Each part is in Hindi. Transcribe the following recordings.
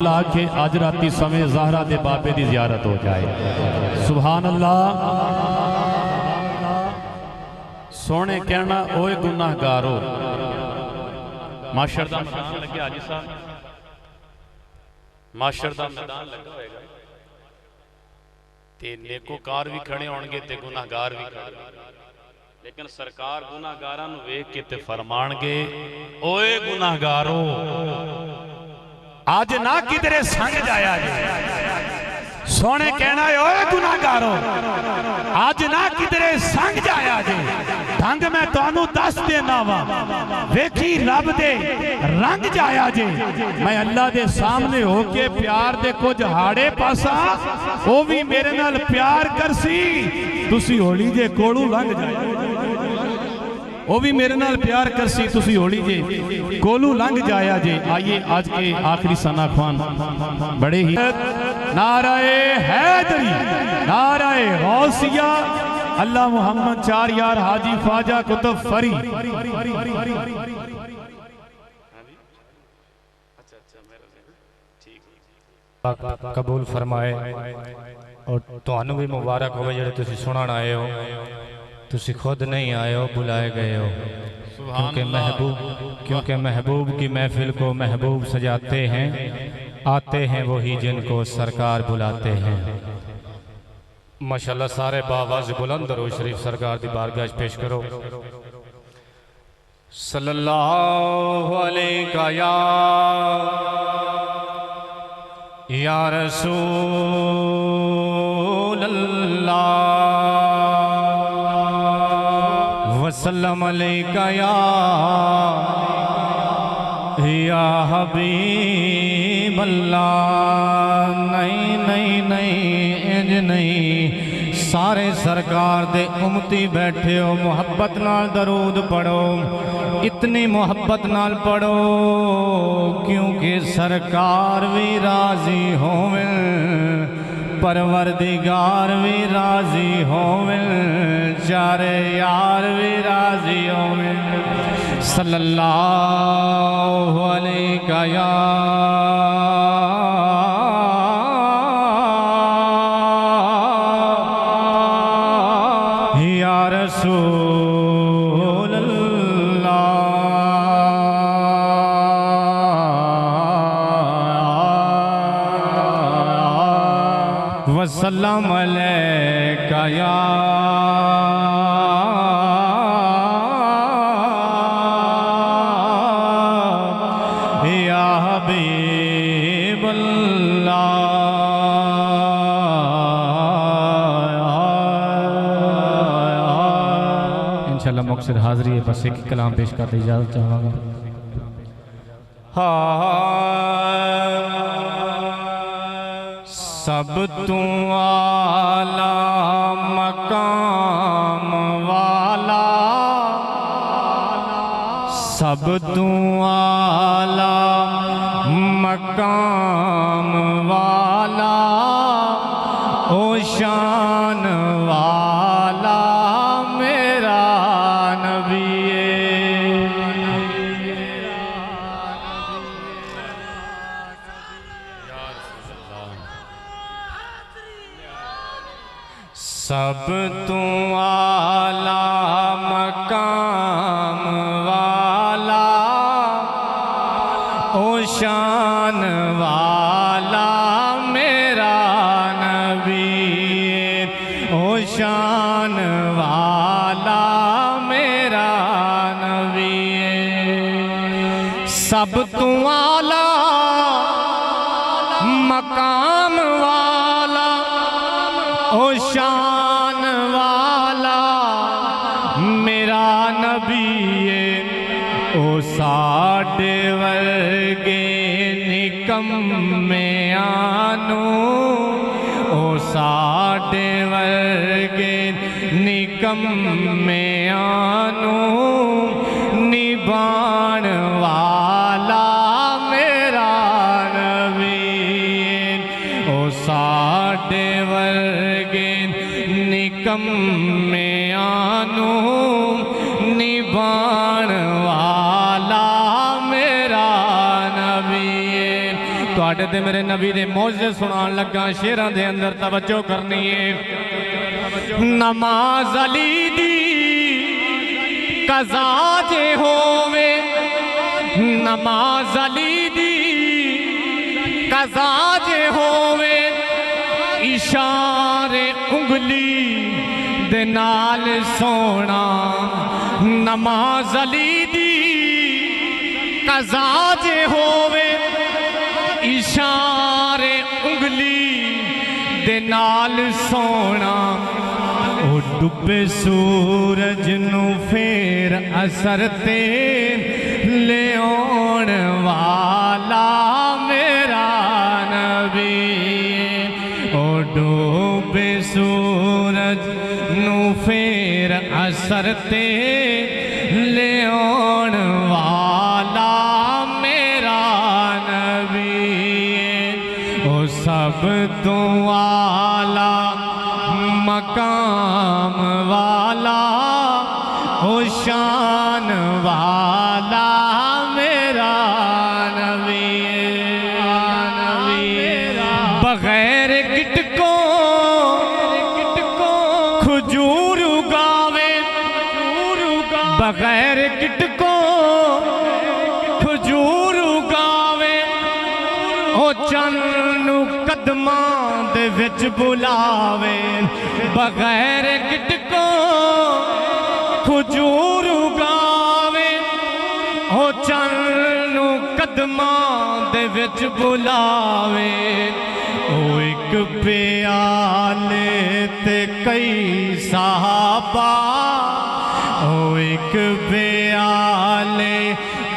ला के अज राती समय ज़हरा दे बाबे की ज़ियारत हो जाए। सुभान अल्लाह। सोने कहना ओए गुनाहगारो, माशर दा मैदान लगे हाजी साहब, माशर दा मैदान लगा होएगा ते नेकोकार भी खड़े होणगे ते गुनाहगार भी खड़े, लेकिन सरकार गुनाहगारां नूं वेख के ते फरमाणगे ओए गुनाहगारो आज ना किधरे संग जाया जे। सोने कहना ओए गुनाहगारो आज ना किधरे संग जाया जे। ढंग मैं तुहानू दस देना वा, वेखी रब दे रंग जाया जे। मैं अल्लाह दे सामने होके प्यार दे कुछ हाड़े पासा, वो भी मेरे नाल प्यार करसी, तुसी होली जे कोलू लंघ जाया। वो भी मेरे नाल प्यार करसी, तुसी होली जे कोलू लंघ जाया जे। आइए आज के आखिरी सना ख्वान बड़े ही नाराए हैदरी, नाराए गौसिया, अल्लाह मोहम्मद चार यार हाजी ख्वाजा कुतुब फरी। कबूल फरमाए और तुहानू भी मुबारक हो जेड़े तुसी सुनान आए हो। तुसी खुद नहीं आए हो, बुलाए गए हो, क्योंकि महबूब की महफिल को महबूब सजाते हैं, आते हैं वही जिनको सरकार बुलाते हैं। माशाल्लाह सारे बावाज़ बुलंद दरूद शरीफ सरकार दी बारगाह पेश करो। सल्लल्लाहु अलैका या रसूल अल्लाह वसल्लम अलैका या हबीब अल्लाह। नहीं नहीं नहीं इंज नहीं, सारे सरकार दे उम्मती बैठे हो, मोहब्बत नाल दरूद पढ़ो, इतनी मोहब्बत नाल पढ़ो क्योंकि सरकार भी राजी होवे, परवरदिगार भी राजी होवे, चारे यार भी राजी होवे। सल्लल्लाहु अलैका या रसूल अल्लाह वसल्लम अलैका या हबीब अल्लाह। इंशाअल्लाह मकसद हाज़री है, बस एक कलाम पेश करते इजाज़त चाहूँगा। सब तू आला मकाम वाला, सब तू आला मकाम वाला, ओ शान वाला मेरा नबी सब तू आला मकाम वाला, ओ शान वाला मेरा नबी, ओ शान वाला मेरा नबी। सब तू आला मकाम वाला, ओ शान वाला मेरा नबी, ओ साडे वर्गे निकम्मे आनू, ओ साडे वर्गे निकम्मे आनू निभाण वाला मेरा नबी, ओ साडे वर्गे निकम्मे आनू निभाण वाला मेरा नबी। तुहाडे ते मेरे नबी दे मौजे सुनान लगा शेरां दे अंदर तवज्जो करनी है। नमाज अली दी कज़ा जे होवे, नमाज अली दी कज़ा जे होवे, इशारे उंगली दे नाल सोना। नमाज अली दी कज़ा जे होवे, इशारे उंगली दे नाल सोना। ओ डुबे सूरज नू फेर असर ते ले आउण वाला मेरा नबी। ओ डुबे सूरज नू फेर असर ते ले आउण वाला मेरा नबी। ओ सब तो आला मकाम वाला, ओ शान वाला मेरा नबी। बगैर गिटको खजूर उगावे, बगैर गिटको खजूर उगावे। ओ चन्नू कदमां दे विच बुलावे, बगैर गिटको खजूर उगावे। ओ चन्नू कदमां दे विच बुलावे। ओ एक प्याले ते कई साहबा, ओ एक प्याले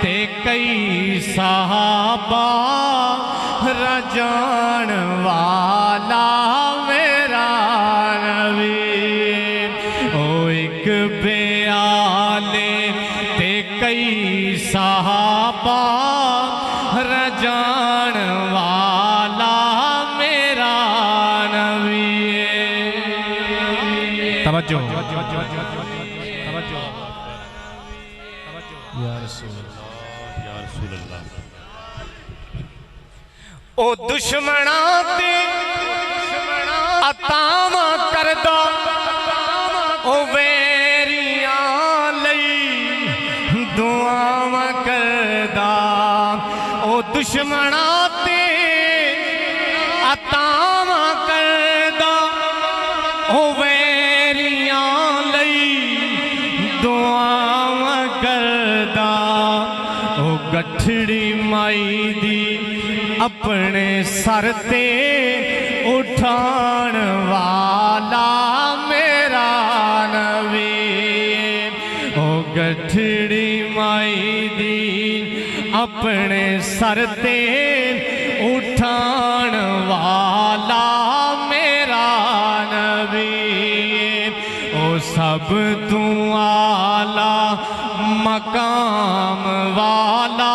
ते कई साहबा। रजान वाला मेरा नबी। ओ एक प्याले ते कई साहबा, रजान वाला मेरा नबी। तवज्जो या रसूल अल्लाह। ओ दुश्मना ते अतावा कर दो, ओ वैरियां लई दुआवा करदा। ओ दुश्मना ते अतावा करदा, ओ वैरियां लई दुआवा करदा। ओ गठड़ी माई दी अपने सर ते उठान वाला मेरा नबी। ओ गठड़ी माई दी अपने सर ते उठान वाला मेरा नबी। ओ सब तू आला मकाम वाला,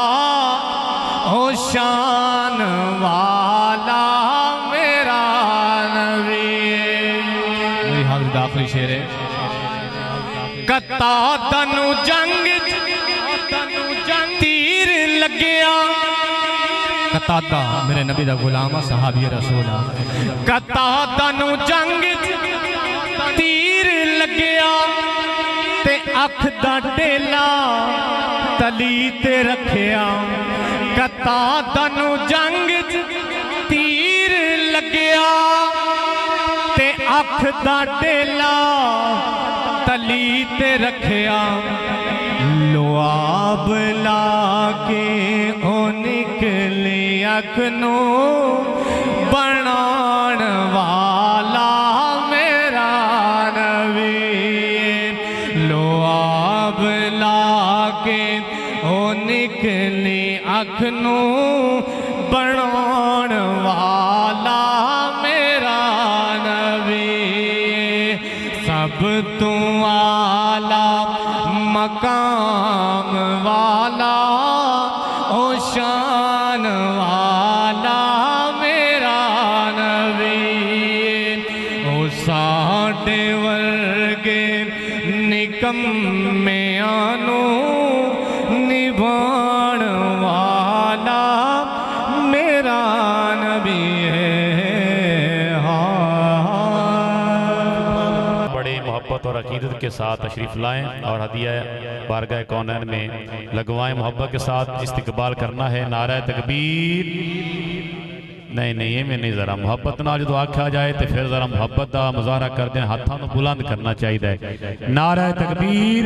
ओ शान वाला मेरा नबी। मेरी हाज़िर आखिरी शेर है। कता तनु जंग तीर लग्या, कतादा मेरे नबी दा गुलाम सहाबी रसूल। कता तनु जंग तीर लग्या, ते अख दा टेला तली ते रखिया। कता तनु जंग तीर लग्या, ते अख दा टेला तली ते रखिया। लुआब लाके ओ निकली अख नू बनाण वाला मेरा नबी। लुआब लाके ओ निकली अख नू बनाण वाला मेरा नबी। सब तू आला मकाम वाला, ओ शान वाला मेरा नबी। ओ साडे वर्गे निकम्मियां नू निभाण वाला मेरा मोहब्बत और अकीदत के साथ तशरीफ़ लाएं और हदिया बारगाह कौनैन में लगवाएं। मोहब्बत के साथ इस्तकबाल करना है। नारा तकबीर। नहीं नहीं, ये में नहीं, ज़रा मुहब्बत नाल जो आख्या जाए तो फिर ज़रा मुहब्बत का मुजाहरा कर दें, हाथों को बुलंद करना चाहिए। नारा तकबीर।